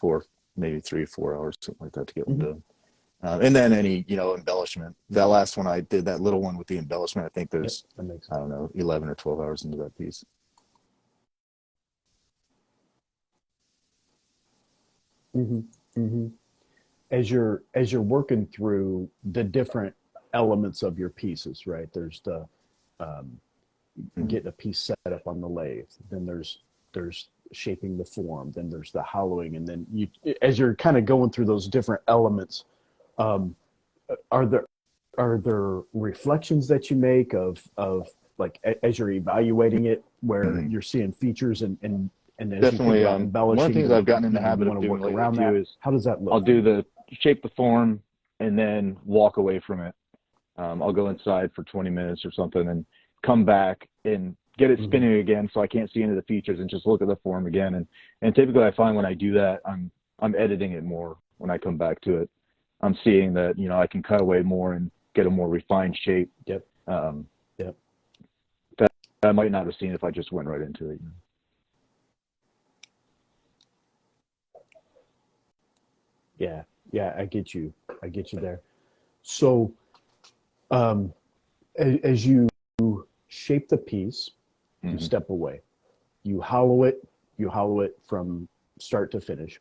B: maybe 3 or 4 hours, something like that, to get one done. And then any, embellishment. That last one I did, that little one with the embellishment, I think there's,
A: that makes sense.
B: I don't know, 11 or 12 hours into that piece.
A: Mm-hmm. Mm-hmm. As you're working through the different elements of your pieces, right? There's the getting a piece set up on the lathe. Then there's shaping the form. Then there's the hollowing, and then as you're kind of going through those different elements, um, are there reflections that you make of like as you're evaluating it, where you're seeing features and as
B: Definitely.
A: you think about embellishing,
B: One of the things I've gotten in the
A: you
B: habit
A: want
B: of
A: to
B: doing
A: work
B: lately
A: around
B: too
A: that.
B: is
A: How does that look?
B: I'll shape the form and then walk away from it. I'll go inside for 20 minutes or something and come back and get it spinning again, so I can't see into the features, and just look at the form again. And typically I find when I do that, I'm editing it more when I come back to it. I'm seeing that, I can cut away more and get a more refined shape.
A: Yep. Yep.
B: That I might not have seen if I just went right into it.
A: Yeah. Yeah. I get you there. So, as you shape the piece, you step away, you hollow it from start to finish.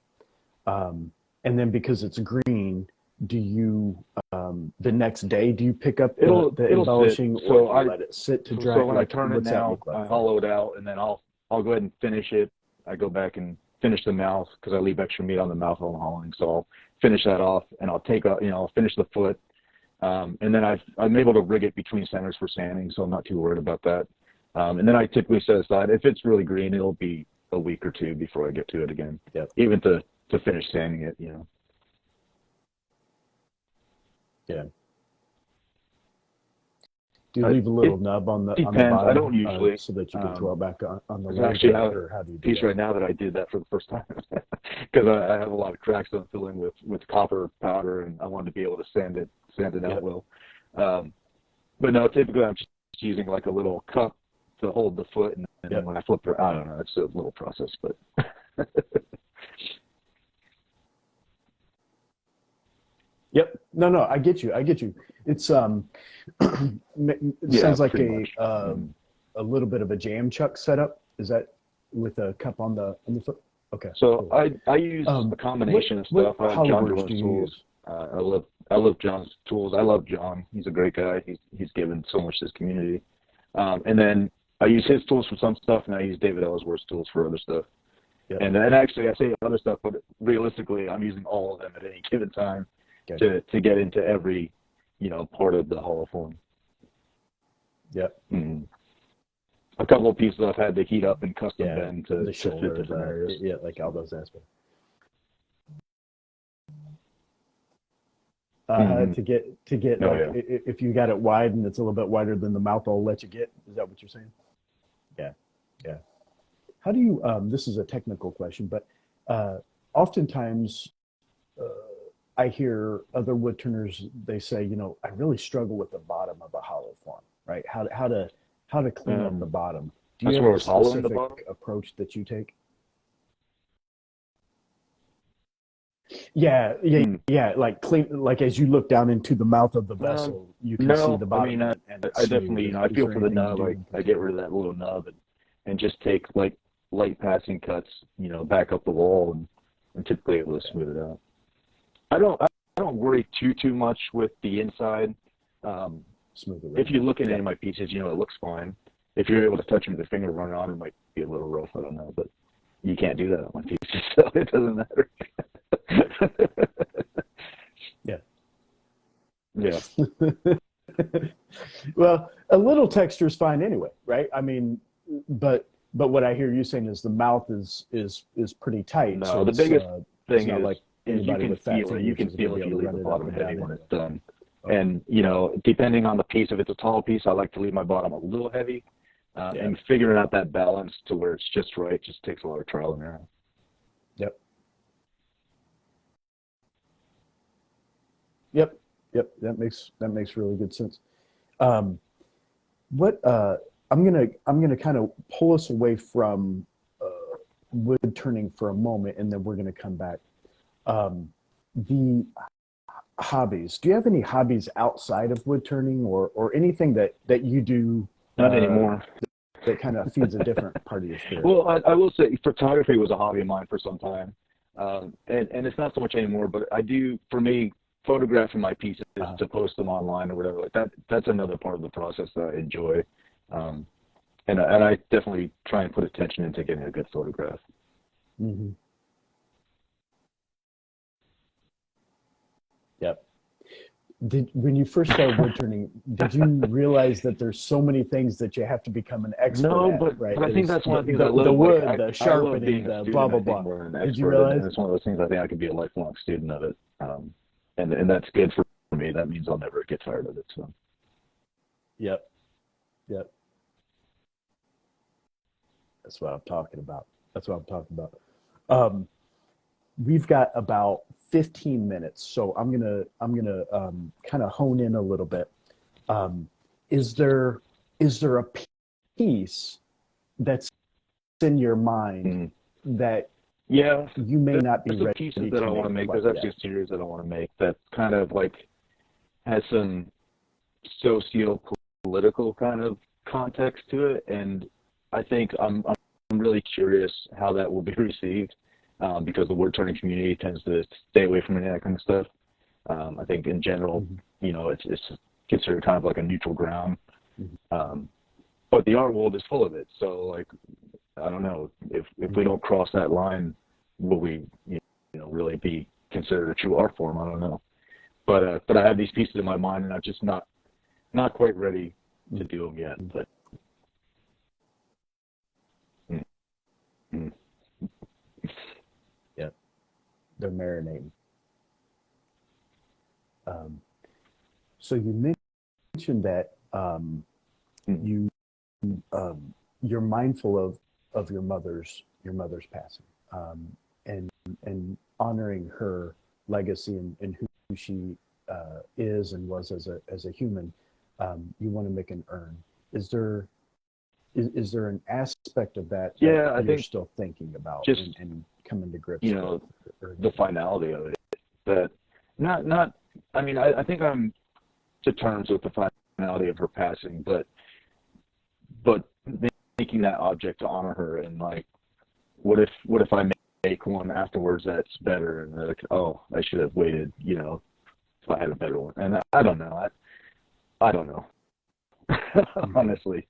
A: And then because it's green, do you, the next day, do you pick up the embellishing,
B: sit. So
A: or do you let it sit to dry?
B: So when I turn it now,
A: like
B: I hollow it out, and then I'll go ahead and finish it. I go back and finish the mouth because I leave extra meat on the mouth while I'm hollowing. So I'll finish that off, and I'll I'll finish the foot. And then I'm able to rig it between centers for sanding, so I'm not too worried about that. And then I typically set aside, if it's really green, it'll be a week or two before I get to it again.
A: Yep.
B: Even to finish sanding it,
A: Yeah. Do you leave a little nub on the bottom?
B: I don't usually,
A: so that you can throw it back on the
B: lathe. Actually,
A: or how do you do
B: piece
A: that?
B: right now that I did that for the first time because I have a lot of cracks that I'm filling with copper powder, and I wanted to be able to sand it out well. But no, typically I'm just using like a little cup to hold the foot, and then when I flip it, I don't know, it's a little process, but.
A: Yep. No, I get you. It's it sounds like a little bit of a jam chuck setup. Is that with a cup on the foot? Okay.
B: So
A: cool.
B: I use a combination of stuff. I have John Jordan's tools. I love John's tools. I love John. He's a great guy. He's given so much to his community. And then I use his tools for some stuff, and I use David Ellsworth's tools for other stuff. Yep. And actually, I say other stuff, but realistically, I'm using all of them at any given time. Gotcha. To get into every, part of the hollow form.
A: Yep.
B: Mm-hmm. A couple of pieces I've had to heat up and custom bend to
A: the shoulder,
B: fit different areas.
A: Yeah, like all those aspects. To get if you got it wide and it's a little bit wider than the mouth will let you get. Is that what you're saying? Yeah. How do you? This is a technical question, but oftentimes. I hear other wood turners, they say, I really struggle with the bottom of a hollow form, right? How to clean up the bottom. Do you have a specific approach that you take? Yeah. Like clean, like as you look down into the mouth of the vessel, you can see the bottom.
B: I definitely, I feel for the nub. I get rid of that little nub and just take like light passing cuts, back up the wall, and typically it will smooth it out. I don't worry too much with the inside. If you look at any of my pieces, it looks fine. If you're able to touch them with your finger and run it on, it might be a little rough. I don't know, but you can't do that on my pieces, so it doesn't matter.
A: Yeah. Well, a little texture is fine anyway, right? I mean, but what I hear you saying is the mouth is pretty tight.
B: No,
A: so
B: the biggest thing is
A: like
B: you can feel it. You can feel if you leave the bottom heavy when it's done. Okay. And, depending on the piece, if it's a tall piece, I like to leave my bottom a little heavy. And figuring out that balance to where it's just right just takes a lot of trial and error.
A: Yep. That makes really good sense. I'm gonna kind of pull us away from wood turning for a moment, and then we're gonna come back. hobbies. Do you have any hobbies outside of wood turning, or anything that you do
C: Not anymore.
A: that kind of feeds a different part of your spirit?
C: Well, I will say photography was a hobby of mine for some time. And it's not so much anymore, but I do, for me, photographing my pieces to post them online or whatever, like that's another part of the process that I enjoy. And I definitely try and put attention into getting a good photograph.
A: Mm-hmm. Yep. When you first started wood turning, did you realize that there's so many things that you have to become an expert at? Right.
C: But I think that's one of the things I love.
A: The wood,
C: like,
A: the sharpening, the blah blah blah. Did you realize?
C: And it's one of those things I think I could be a lifelong student of it, and that's good for me. That means I'll never get tired of it. So.
A: Yep. That's what I'm talking about. We've got about 15 minutes, so I'm gonna kind of hone in a little bit. Is there a piece that's in your mind that you may not be ready?
C: There's pieces that I want to make. There's actually a series that I want to make that kind of like has some socio-political kind of context to it, and I think I'm really curious how that will be received. Because the wood turning community tends to stay away from any of that kind of stuff. I think in general, it's considered kind of like a neutral ground. But the art world is full of it. So like, I don't know if we don't cross that line, will we, really be considered a true art form? I don't know. But I have these pieces in my mind, and I'm just not quite ready to do them yet. But.
A: They're marinating. So you mentioned that you're mindful of your mother's passing, and honoring her legacy and who she is and was as a human. You want to make an urn. Is there an aspect of that
C: I
A: you're
C: think
A: still thinking about and coming to grips with?
C: The finality of it? That not. I mean, I think I'm to terms with the finality of her passing, but making that object to honor her, and like, what if I make one afterwards that's better, and like, oh, I should have waited, if I had a better one, and I don't know. I don't know, honestly.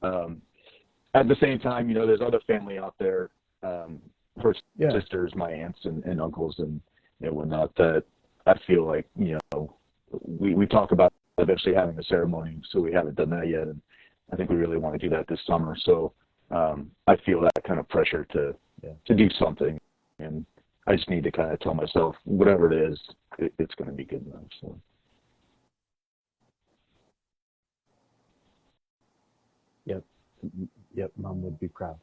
C: At the same time, there's other family out there, her sisters, my aunts and uncles and whatnot, that I feel like, we talk about eventually having a ceremony, so we haven't done that yet, and I think we really want to do that this summer. So I feel that kind of pressure to do something, and I just need to kind of tell myself, whatever it is, it's going to be good enough. So.
A: Yep, Mom would be proud.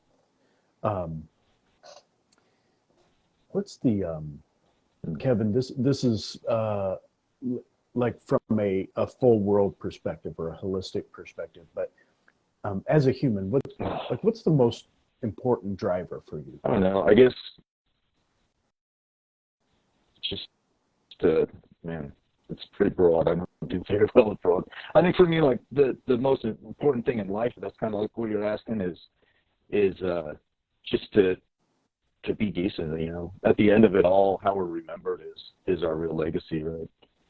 A: What's the Kevin? This is like from a full world perspective or a holistic perspective, but as a human, what's the most important driver for you?
C: I don't know. I guess just it's pretty broad. I don't do very well with broad. I think for me, like the most important thing in life, that's kind of like what you're asking, is just to be decent. At the end of it all, how we're remembered is our real legacy, right?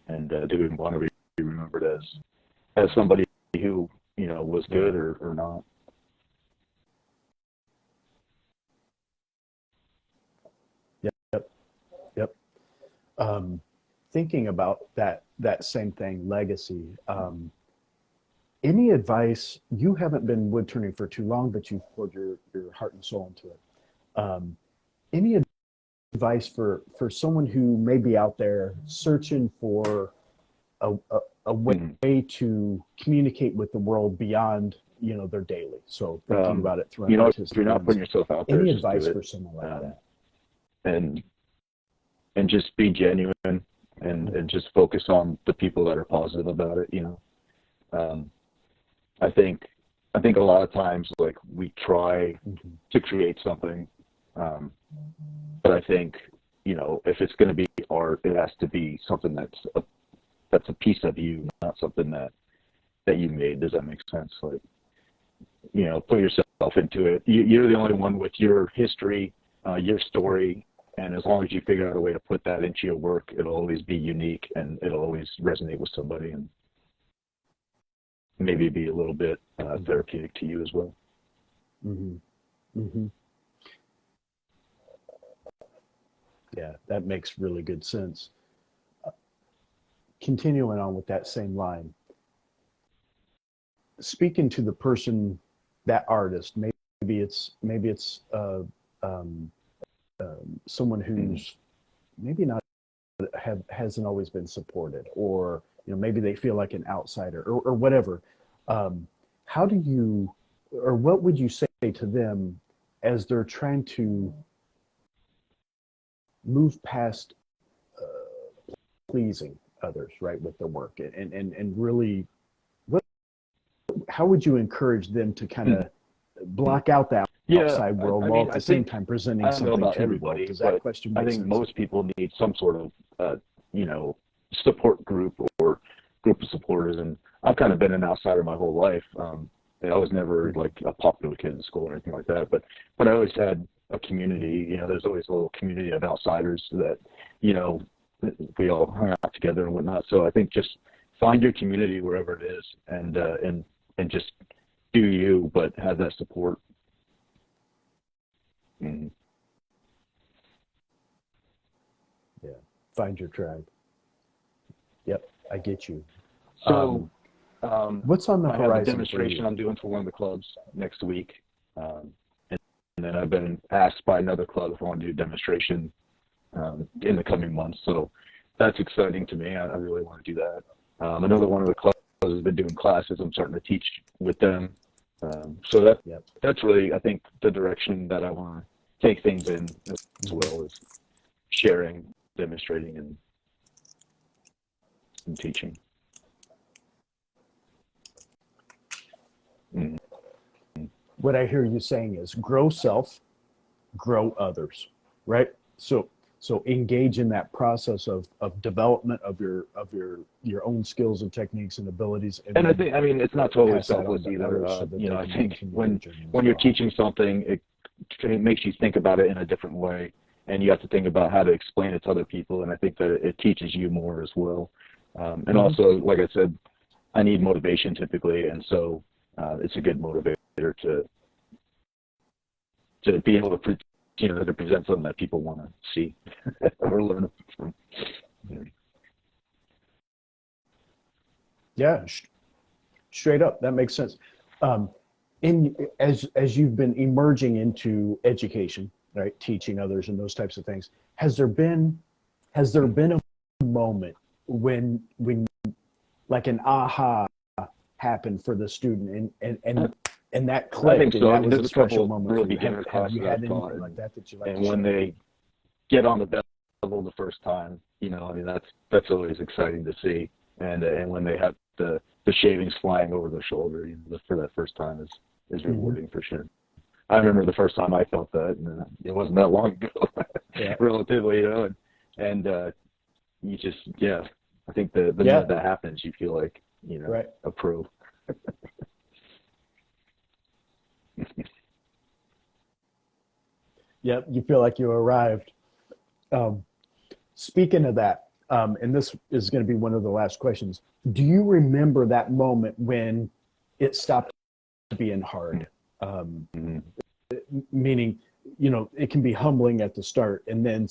C: And do we want to be remembered as somebody who was good or not?
A: Yep. Thinking about that same thing, legacy. Any advice? You haven't been wood turning for too long, but you've poured your heart and soul into it. Any advice for someone who may be out there searching for a way to communicate with the world beyond their daily? So thinking about it through
C: if you're not putting yourself out there,
A: any advice for someone like that?
C: And just be genuine and just focus on the people that are positive about it. I think a lot of times, like, we try to create something, but I think if it's going to be art. It has to be something that's a piece of you, not something that you made. Does that make sense? Like, you know, put yourself into it. You're the only one with your history, your story, and as long as you figure out a way to put that into your work, it'll always be unique and it'll always resonate with somebody, and maybe be a little bit therapeutic to you as well.
A: Mm-hmm. Mm-hmm. Yeah, that makes really good sense. Continuing on with that same line, speaking to the person, that artist, maybe it's someone who's maybe not hasn't always been supported, or you know, maybe they feel like an outsider, or whatever. How do you, or what would you say to them as they're trying to move past pleasing others, right, with their work, and really, how would you encourage them to kind of block out that outside world while at the same time presenting something to everybody? Does that question make sense? I think
C: most people need some sort of you know, support group or group of supporters, and I've kind of been an outsider my whole life. I was never like a popular kid in school or anything like that, but I always had a community. You know, there's always a little community of outsiders that, you know, we all hung out together and whatnot. So I think just find your community wherever it is, and just do you, but have that support. Mm-hmm.
A: Yeah, find your tribe. Yep, I get you.
C: So,
A: what's on the horizon?
C: I have a demonstration I'm doing for one of the clubs next week, and then I've been asked by another club if I want to do a demonstration in the coming months. So that's exciting to me. I really want to do that. Another one of the clubs has been doing classes. I'm starting to teach with them. So that's really, I think, the direction that I want to take things in, as well as sharing, demonstrating, and teaching. Mm-hmm.
A: What I hear you saying is grow self, grow others, right? So engage in that process of development of your own skills and techniques and abilities.
C: And I think, I mean, it's not totally selfless either. You know, I think when you're teaching something, it makes you think about it in a different way, and you have to think about how to explain it to other people. And I think that it teaches you more as well. And also, like I said, I need motivation typically, and so it's a good motivator to be able to to present something that people want to see or learn from.
A: Yeah, straight up, that makes sense. As you've been emerging into education, right, teaching others and those types of things, has there been a moment when like an aha happened for the student and that clicked?
C: I think so.
A: And that was
C: there's
A: a special moment
C: real
A: for you.
C: beginner classes
A: Have you had
C: I've taught,
A: anything like that you like
C: and
A: to
C: when
A: share?
C: they get on the best level the first time, you know, I mean, that's always exciting to see. And when they have the shavings flying over their shoulder, you know, for that first time is rewarding for sure. I remember the first time I felt that, and it wasn't that long ago, relatively, you know, and you just, I think the minute that happens, you feel like, you know, a pro.
A: Yep, you feel like you arrived. Speaking of that, and this is going to be one of the last questions, do you remember that moment when it stopped being hard? Meaning, you know, it can be humbling at the start, and then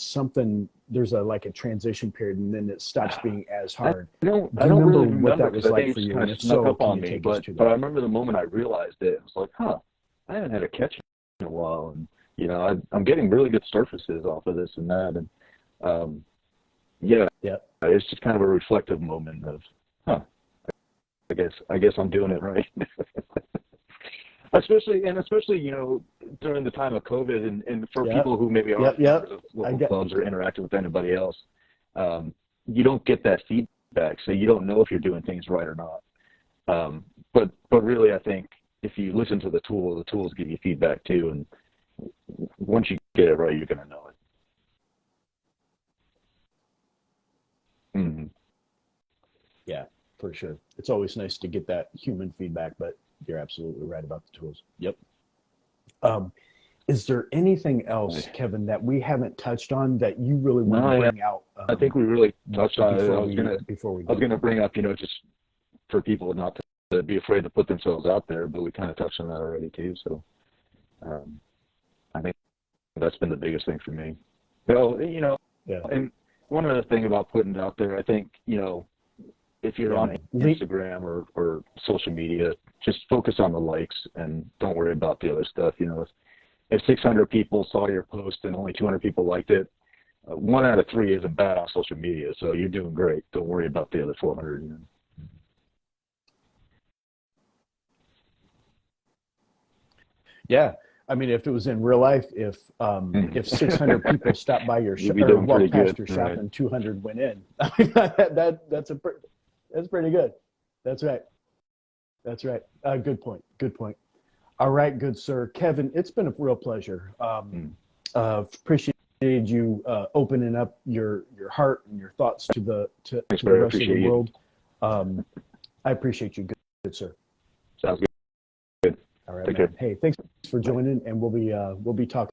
A: there's a transition period, and then it stops being as hard.
C: I don't
A: remember
C: really
A: what that
C: remember,
A: was like for you?
C: Kind
A: And
C: of
A: if
C: snuck
A: so,
C: up on
A: can you
C: me,
A: take us
C: but
A: to
C: I
A: that?
C: remember the moment I realized it. I was like, I haven't had a catch in a while, and you know, I'm getting really good surfaces off of this and that, and it's just kind of a reflective moment of, I guess I'm doing it right. especially, you know, during the time of COVID, and for people who maybe aren't members of local clubs or interacting with anybody else, you don't get that feedback, so you don't know if you're doing things right or not. But really, I think if you listen to the tools give you feedback too, and once you get it right, you're going to know it.
A: Yeah, for sure. It's always nice to get that human feedback, but you're absolutely right about the tools. Yep. Is there anything else, Kevin, that we haven't touched on that you really want to bring out?
C: I think we really touched on it.
A: Before we
C: I was gonna bring up, just for people not to be afraid to put themselves out there, but we kind of touched on that already too. So I think that's been the biggest thing for me. So,
A: yeah.
C: And one other thing about putting it out there, I think, if you're on Instagram or social media, just focus on the likes and don't worry about the other stuff. If 600 people saw your post and only 200 people liked it, 1 out of 3 isn't bad on social media, so you're doing great. Don't worry about the other 400.
A: Yeah, I mean, if it was in real life, if 600 people stopped by your shop or walked past your shop and 200 went in, I mean, that's pretty good. That's right. That's right. Good point. Good point. All right, good sir. Kevin, it's been a real pleasure. Appreciated you opening up your heart and your thoughts to the rest of the world. I appreciate you, good sir.
C: Sounds good.
A: All right, man. Hey, thanks for joining, and we'll be talking